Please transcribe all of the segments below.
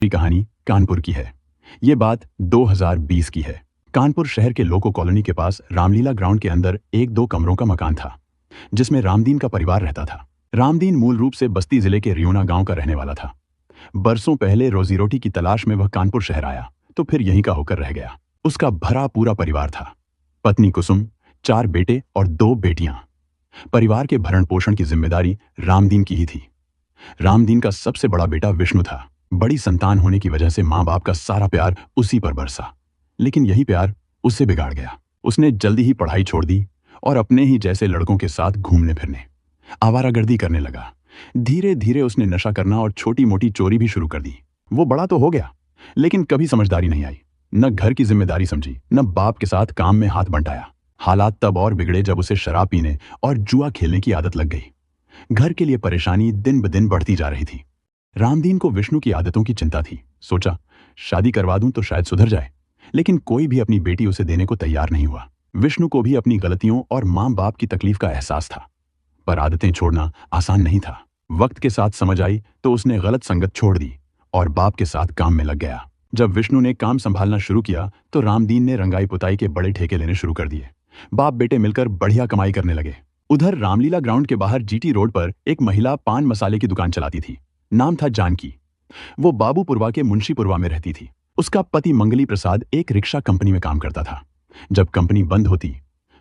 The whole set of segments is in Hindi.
की कहानी कानपुर की है। ये बात 2020 की है। कानपुर शहर के लोको कॉलोनी के पास रामलीला ग्राउंड के अंदर एक दो कमरों का मकान था, जिसमें रामदीन का परिवार रहता था। रामदीन मूल रूप से बस्ती जिले के रियोना गांव का रहने वाला था। बरसों पहले रोजी रोटी की तलाश में वह कानपुर शहर आया, तो फिर यहीं का होकर रह गया। उसका भरा पूरा परिवार था, पत्नी कुसुम, 4 बेटे और 2 बेटियां। परिवार के भरण पोषण की जिम्मेदारी रामदीन की ही थी। रामदीन का सबसे बड़ा बेटा विष्णु था। बड़ी संतान होने की वजह से माँ बाप का सारा प्यार उसी पर बरसा, लेकिन यही प्यार उससे बिगाड़ गया। उसने जल्दी ही पढ़ाई छोड़ दी और अपने ही जैसे लड़कों के साथ घूमने फिरने, आवारागर्दी करने लगा। धीरे धीरे उसने नशा करना और छोटी मोटी चोरी भी शुरू कर दी। वो बड़ा तो हो गया, लेकिन कभी समझदारी नहीं आई। न घर की जिम्मेदारी समझी, न बाप के साथ काम में हाथ बंटाया। हालात तब और बिगड़े जब उसे शराब पीने और जुआ खेलने की आदत लग गई। घर के लिए परेशानी दिन ब दिन बढ़ती जा रही थी। रामदीन को विष्णु की आदतों की चिंता थी। सोचा, शादी करवा दूं तो शायद सुधर जाए, लेकिन कोई भी अपनी बेटी उसे देने को तैयार नहीं हुआ। विष्णु को भी अपनी गलतियों और माँ बाप की तकलीफ का एहसास था, पर आदतें छोड़ना आसान नहीं था। वक्त के साथ समझ आई तो उसने गलत संगत छोड़ दी और बाप के साथ काम में लग गया। जब विष्णु ने काम संभालना शुरू किया तो रामदीन ने रंगाई पुताई के बड़े ठेके लेने शुरू कर दिए। बाप बेटे मिलकर बढ़िया कमाई करने लगे। उधर रामलीला ग्राउंड के बाहर जीटी रोड पर एक महिला पान मसाले की दुकान चलाती थी। नाम था जानकी। वो बाबूपुरवा के मुंशीपुरवा में रहती थी। उसका पति मंगली प्रसाद एक रिक्शा कंपनी में काम करता था। जब कंपनी बंद होती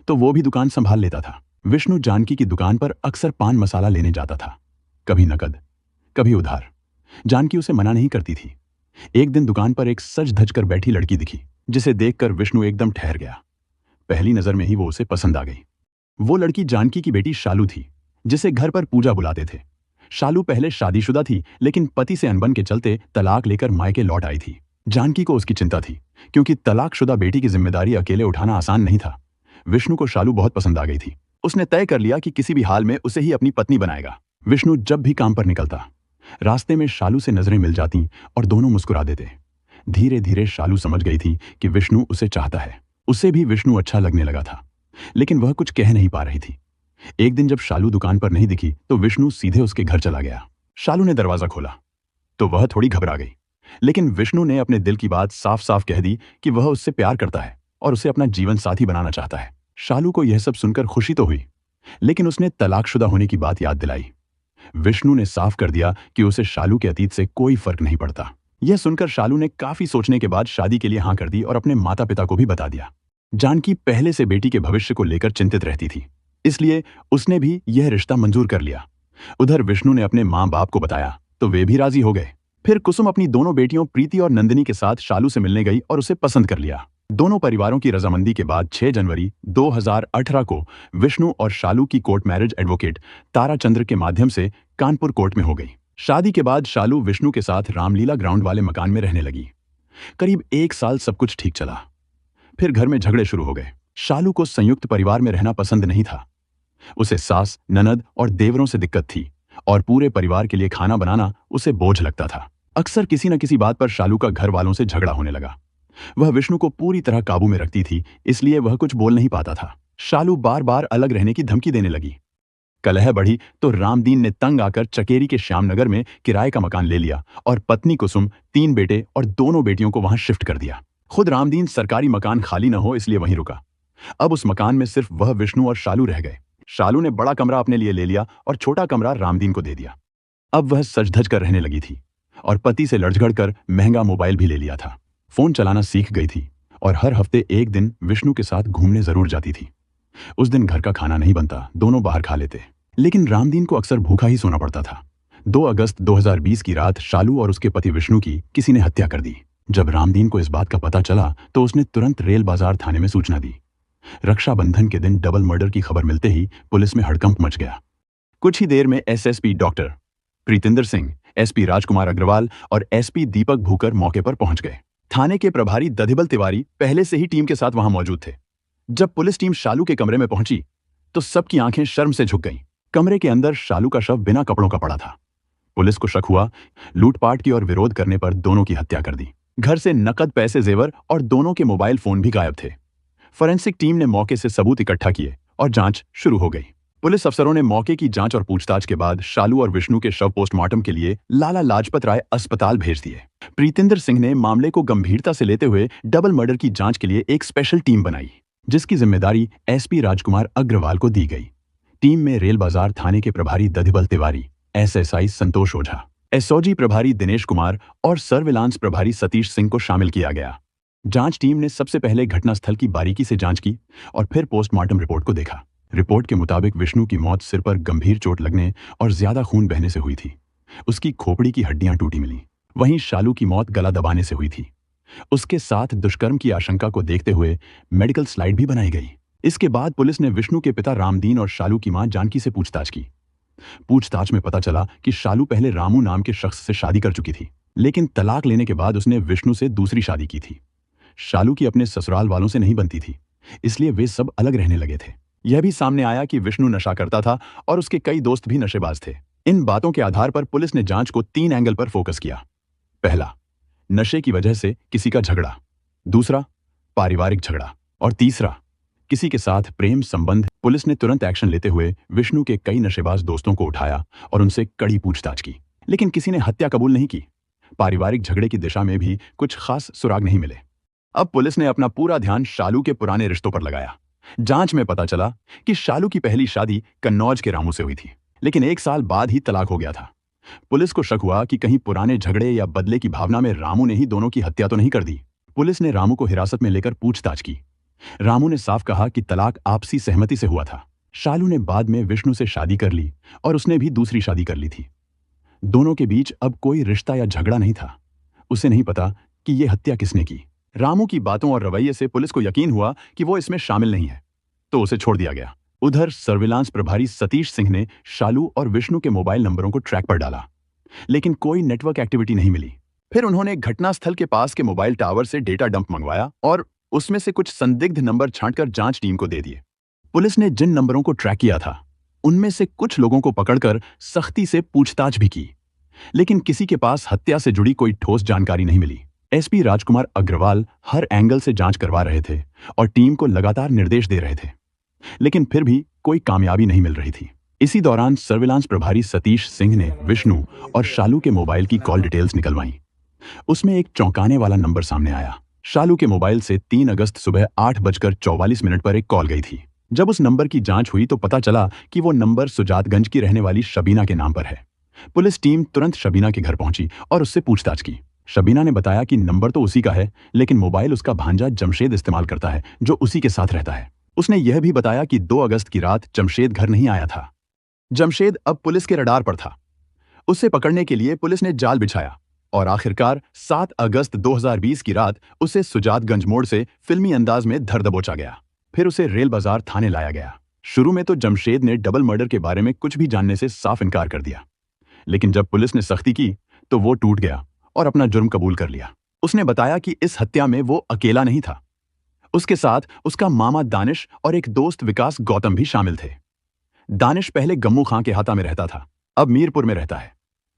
तो वो भी दुकान संभाल लेता था। विष्णु जानकी की दुकान पर अक्सर पान मसाला लेने जाता था, कभी नकद, कभी उधार। जानकी उसे मना नहीं करती थी। एक दिन दुकान पर एक सज धज कर बैठी लड़की दिखी, जिसे देखकर विष्णु एकदम ठहर गया। पहली नजर में ही वो उसे पसंद आ गई। वो लड़की जानकी की बेटी शालू थी, जिसे घर पर पूजा बुलाते थे। शालू पहले शादीशुदा थी, लेकिन पति से अनबन के चलते तलाक लेकर मायके लौट आई थी। जानकी को उसकी चिंता थी, क्योंकि तलाकशुदा बेटी की जिम्मेदारी अकेले उठाना आसान नहीं था। विष्णु को शालू बहुत पसंद आ गई थी। उसने तय कर लिया कि किसी भी हाल में उसे ही अपनी पत्नी बनाएगा। विष्णु जब भी काम पर निकलता, रास्ते में शालू से नजरें मिल जाती और दोनों मुस्कुरा देते। धीरे धीरे शालू समझ गई थी कि विष्णु उसे चाहता है। उसे भी विष्णु अच्छा लगने लगा था, लेकिन वह कुछ कह नहीं पा रही थी। एक दिन जब शालू दुकान पर नहीं दिखी तो विष्णु सीधे उसके घर चला गया। शालू ने दरवाजा खोला तो वह थोड़ी घबरा गई, लेकिन विष्णु ने अपने दिल की बात साफ साफ कह दी कि वह उससे प्यार करता है और उसे अपना जीवन साथी बनाना चाहता है। शालू को यह सब सुनकर खुशी तो हुई, लेकिन उसने तलाकशुदा होने की बात याद दिलाई। विष्णु ने साफ कर दिया कि उसे शालू के अतीत से कोई फर्क नहीं पड़ता। यह सुनकर शालू ने काफी सोचने के बाद शादी के लिए हाँ कर दी और अपने माता पिता को भी बता दिया। जानकी पहले से बेटी के भविष्य को लेकर चिंतित रहती थी, इसलिए उसने भी यह रिश्ता मंजूर कर लिया। उधर विष्णु ने अपने माँ बाप को बताया तो वे भी राजी हो गए। फिर कुसुम अपनी दोनों बेटियों प्रीति और नंदिनी के साथ शालू से मिलने गई और उसे पसंद कर लिया। दोनों परिवारों की रजामंदी के बाद 6 जनवरी 2018 को विष्णु और शालू की कोर्ट मैरिज एडवोकेट ताराचंद्र के माध्यम से कानपुर कोर्ट में हो गई। शादी के बाद शालू विष्णु के साथ रामलीला ग्राउंड वाले मकान में रहने लगी। करीब 1 साल सब कुछ ठीक चला, फिर घर में झगड़े शुरू हो गए। शालू को संयुक्त परिवार में रहना पसंद नहीं था। उसे सास, ननद और देवरों से दिक्कत थी और पूरे परिवार के लिए खाना बनाना उसे बोझ लगता था। अक्सर किसी न किसी बात पर शालू का घर वालों से झगड़ा होने लगा। वह विष्णु को पूरी तरह काबू में रखती थी, इसलिए वह कुछ बोल नहीं पाता था। शालू बार बार अलग रहने की धमकी देने लगी। कलह बढ़ी तो रामदीन ने तंग आकर चकेरी के श्यामनगर में किराए का मकान ले लिया और पत्नी कुसुम, 3 बेटे और दोनों बेटियों को वहां शिफ्ट कर दिया। खुद रामदीन सरकारी मकान खाली न हो इसलिए वहीं रुका। अब उस मकान में सिर्फ वह, विष्णु और शालू रह गए। शालू ने बड़ा कमरा अपने लिए ले लिया और छोटा कमरा रामदीन को दे दिया। अब वह सज धज कर रहने लगी थी और पति से लड़झगड़ कर महंगा मोबाइल भी ले लिया था। फोन चलाना सीख गई थी और हर हफ्ते एक दिन विष्णु के साथ घूमने जरूर जाती थी। उस दिन घर का खाना नहीं बनता, दोनों बाहर खा लेते, लेकिन रामदीन को अक्सर भूखा ही सोना पड़ता था। 2 अगस्त 2020 की रात शालू और उसके पति विष्णु की किसी ने हत्या कर दी। जब रामदीन को इस बात का पता चला तो उसने तुरंत रेल बाजार थाने में सूचना दी। रक्षाबंधन के दिन डबल मर्डर की खबर मिलते ही पुलिस में हड़कंप मच गया। कुछ ही देर में SSP doctor Pritinder Singh, SP Rajkumar Agarwal और एसपी दीपक भूकर मौके पर पहुंच गए। थाने के प्रभारी दधिबल तिवारी पहले से ही टीम के साथ वहां मौजूद थे। जब पुलिस टीम शालू के कमरे में पहुंची तो सबकी आंखें शर्म से झुक गईं। कमरे के अंदर शालू का शव बिना कपड़ों का पड़ा था। पुलिस को शक हुआ, लूटपाट की और विरोध करने पर दोनों की हत्या कर दी। घर से नकद, पैसे, जेवर और दोनों के मोबाइल फोन भी गायब थे। फोरेंसिक टीम ने मौके से सबूत इकट्ठा किए और जांच शुरू हो गई। पुलिस अफसरों ने मौके की जांच और पूछताछ के बाद शालू और विष्णु के शव पोस्टमार्टम के लिए लाला लाजपत राय अस्पताल भेज दिए। प्रीतिंदर सिंह ने मामले को गंभीरता से लेते हुए डबल मर्डर की जांच के लिए एक स्पेशल टीम बनाई, जिसकी जिम्मेदारी एसपी राजकुमार अग्रवाल को दी गई। टीम में रेल बाजार थाने के प्रभारी दधिबल तिवारी, एसएसआई संतोष ओझा, एसओजी प्रभारी दिनेश कुमार और सर्विलांस प्रभारी सतीश सिंह को शामिल किया गया। जांच टीम ने सबसे पहले घटनास्थल की बारीकी से जांच की और फिर पोस्टमार्टम रिपोर्ट को देखा। रिपोर्ट के मुताबिक विष्णु की मौत सिर पर गंभीर चोट लगने और ज्यादा खून बहने से हुई थी। उसकी खोपड़ी की हड्डियां टूटी मिली। वहीं शालू की मौत गला दबाने से हुई थी। उसके साथ दुष्कर्म की आशंका को देखते हुए मेडिकल स्लाइड भी बनाई गई। इसके बाद पुलिस ने विष्णु के पिता रामदीन और शालू की मां जानकी से पूछताछ की। पूछताछ में पता चला कि शालू पहले रामू नाम के शख्स से शादी कर चुकी थी, लेकिन तलाक लेने के बाद उसने विष्णु से दूसरी शादी की थी। शालू की अपने ससुराल वालों से नहीं बनती थी, इसलिए वे सब अलग रहने लगे थे। यह भी सामने आया कि विष्णु नशा करता था और उसके कई दोस्त भी नशेबाज थे। इन बातों के आधार पर पुलिस ने जांच को 3 एंगल पर फोकस किया। पहला, नशे की वजह से किसी का झगड़ा। दूसरा, पारिवारिक झगड़ा। और तीसरा, किसी के साथ प्रेम संबंध। पुलिस ने तुरंत एक्शन लेते हुए विष्णु के कई नशेबाज दोस्तों को उठाया और उनसे कड़ी पूछताछ की, लेकिन किसी ने हत्या कबूल नहीं की। पारिवारिक झगड़े की दिशा में भी कुछ खास सुराग नहीं मिले। अब पुलिस ने अपना पूरा ध्यान शालू के पुराने रिश्तों पर लगाया। जांच में पता चला कि शालू की पहली शादी कन्नौज के रामू से हुई थी, लेकिन 1 साल बाद ही तलाक हो गया था। पुलिस को शक हुआ कि कहीं पुराने झगड़े या बदले की भावना में रामू ने ही दोनों की हत्या तो नहीं कर दी। पुलिस ने रामू को हिरासत में लेकर पूछताछ की। रामू ने साफ कहा कि तलाक आपसी सहमति से हुआ था। शालू ने बाद में विष्णु से शादी कर ली और उसने भी दूसरी शादी कर ली थी। दोनों के बीच अब कोई रिश्ता या झगड़ा नहीं था। उसे नहीं पता कि ये हत्या किसने की। रामू की बातों और रवैये से पुलिस को यकीन हुआ कि वो इसमें शामिल नहीं है, तो उसे छोड़ दिया गया। उधर सर्विलांस प्रभारी सतीश सिंह ने शालू और विष्णु के मोबाइल नंबरों को ट्रैक पर डाला, लेकिन कोई नेटवर्क एक्टिविटी नहीं मिली। फिर उन्होंने घटनास्थल के पास के मोबाइल टावर से डेटा डंप मंगवाया और उसमें से कुछ संदिग्ध नंबर छांटकर जांच टीम को दे दिए। पुलिस ने जिन नंबरों को ट्रैक किया था, उनमें से कुछ लोगों को पकड़कर सख्ती से पूछताछ भी की, लेकिन किसी के पास हत्या से जुड़ी कोई ठोस जानकारी नहीं मिली। एसपी राजकुमार अग्रवाल हर एंगल से जांच करवा रहे थे और टीम को लगातार निर्देश दे रहे थे, लेकिन फिर भी कोई कामयाबी नहीं मिल रही थी। इसी दौरान सर्विलांस प्रभारी सतीश सिंह ने विष्णु और शालू के मोबाइल की कॉल डिटेल्स निकलवाई। उसमें एक चौंकाने वाला नंबर सामने आया। शालू के मोबाइल से 3 अगस्त सुबह 8:44 पर एक कॉल गई थी। जब उस नंबर की जांच हुई तो पता चला कि वो नंबर सुजातगंज की रहने वाली शबीना के नाम पर है। पुलिस टीम तुरंत शबीना के घर पहुंची और उससे पूछताछ की। शबीना ने बताया कि नंबर तो उसी का है, लेकिन मोबाइल उसका भांजा जमशेद इस्तेमाल करता है, जो उसी के साथ रहता है। उसने यह भी बताया कि 2 अगस्त की रात जमशेद घर नहीं आया था। जमशेद अब पुलिस के रडार पर था। उसे पकड़ने के लिए पुलिस ने जाल बिछाया और आखिरकार 7 अगस्त 2020 की रात उसे सुजातगंज मोड़ से फिल्मी अंदाज में धर दबोचा गया। फिर उसे रेल बाजार थाने लाया गया। शुरू में तो जमशेद ने डबल मर्डर के बारे में कुछ भी जानने से साफ इनकार कर दिया, लेकिन जब पुलिस ने सख्ती की तो वो टूट गया और अपना जुर्म कबूल कर लिया। उसने बताया कि इस हत्या में वो अकेला नहीं था, उसके साथ उसका मामा दानिश और एक दोस्त विकास गौतम भी शामिल थे। दानिश पहले गम्मू खां के हाता में रहता था, अब मीरपुर में रहता है।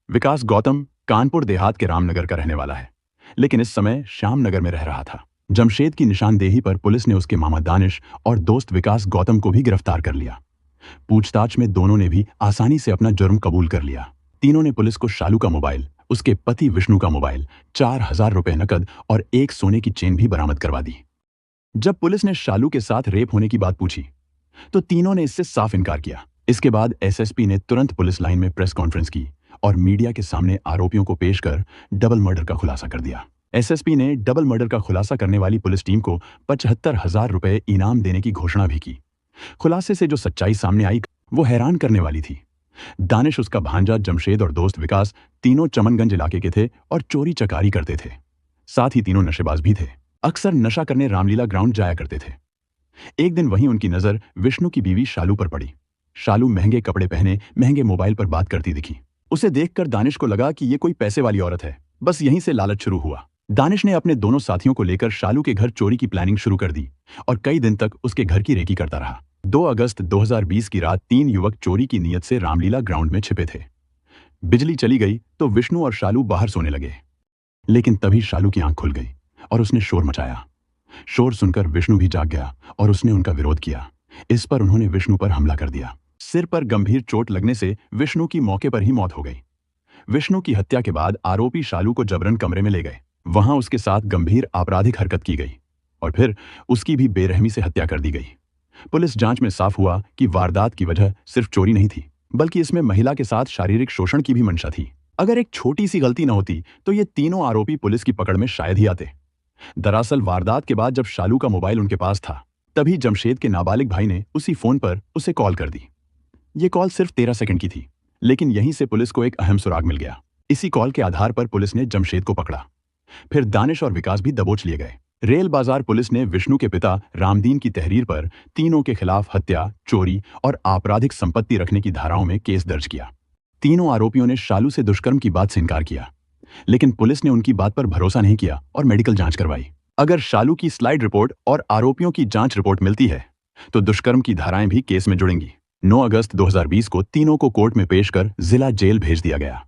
विकास गौतम कानपुर देहात के रामनगर का रहने वाला है, लेकिन इस समय श्यामनगर में रह रहा था। जमशेद की निशानदेही पर पुलिस ने उसके मामा दानिश और दोस्त विकास गौतम को भी गिरफ्तार कर लिया। पूछताछ में दोनों ने भी आसानी से अपना जुर्म कबूल कर लिया। तीनों ने पुलिस को शालू का मोबाइल, उसके पति विष्णु का मोबाइल, 4,000 रुपए नकद और एक सोने की चेन भी बरामद करवा दी। जब पुलिस ने शालू के साथ रेप होने की बात पूछी तो तीनों ने इससे साफ इनकार किया। इसके बाद एसएसपी ने तुरंत पुलिस लाइन में प्रेस कॉन्फ्रेंस की और मीडिया के सामने आरोपियों को पेश कर डबल मर्डर का खुलासा कर दिया। एसएसपी ने डबल मर्डर का खुलासा करने वाली पुलिस टीम को 75,000 रुपए इनाम देने की घोषणा भी की। खुलासे से जो सच्चाई सामने आई वो हैरान करने वाली थी। दानिश, उसका भांजा जमशेद और दोस्त विकास तीनों चमनगंज इलाके के थे और चोरी चकारी करते थे। साथ ही तीनों नशेबाज भी थे। अक्सर नशा करने रामलीला ग्राउंड जाया करते थे। एक दिन वहीं उनकी नजर विष्णु की बीवी शालू पर पड़ी। शालू महंगे कपड़े पहने महंगे मोबाइल पर बात करती दिखी। उसे देखकर दानिश को लगा कि ये कोई पैसे वाली औरत है। बस यहीं से लालच शुरू हुआ। दानिश ने अपने दोनों साथियों को लेकर शालू के घर चोरी की प्लानिंग शुरू कर दी और कई दिन तक उसके घर की रेकी करता रहा। 2 अगस्त 2020 की रात 3 युवक चोरी की नीयत से रामलीला ग्राउंड में छिपे थे। बिजली चली गई तो विष्णु और शालू बाहर सोने लगे, लेकिन तभी शालू की आंख खुल गई और उसने शोर मचाया। शोर सुनकर विष्णु भी जाग गया और उसने उनका विरोध किया। इस पर उन्होंने विष्णु पर हमला कर दिया। सिर पर गंभीर चोट लगने से विष्णु की मौके पर ही मौत हो गई। विष्णु की हत्या के बाद आरोपी शालू को जबरन कमरे में ले गए। वहां उसके साथ गंभीर आपराधिक हरकत की गई और फिर उसकी भी बेरहमी से हत्या कर दी गई। पुलिस जांच में साफ हुआ कि वारदात की वजह सिर्फ चोरी नहीं थी, बल्कि इसमें महिला के साथ शारीरिक शोषण की भी मंशा थी। अगर एक छोटी सी गलती न होती तो ये तीनों आरोपी पुलिस की पकड़ में शायद ही आते। दरअसल वारदात के बाद जब शालू का मोबाइल उनके पास था, तभी जमशेद के नाबालिग भाई ने उसी फोन पर उसे कॉल कर दी। ये कॉल सिर्फ 13 सेकंड की थी, लेकिन यहीं से पुलिस को एक अहम सुराग मिल गया। इसी कॉल के आधार पर पुलिस ने जमशेद को पकड़ा। फिर दानिश और विकास भी दबोच लिए गए। रेल बाजार पुलिस ने विष्णु के पिता रामदीन की तहरीर पर तीनों के खिलाफ हत्या, चोरी और आपराधिक संपत्ति रखने की धाराओं में केस दर्ज किया। तीनों आरोपियों ने शालू से दुष्कर्म की बात से इनकार किया, लेकिन पुलिस ने उनकी बात पर भरोसा नहीं किया और मेडिकल जांच करवाई। अगर शालू की स्लाइड रिपोर्ट और आरोपियों की जांच रिपोर्ट मिलती है तो दुष्कर्म की धाराएं भी केस में जुड़ेंगी। 9 अगस्त 2020 को तीनों को कोर्ट में पेश कर जिला जेल भेज दिया गया।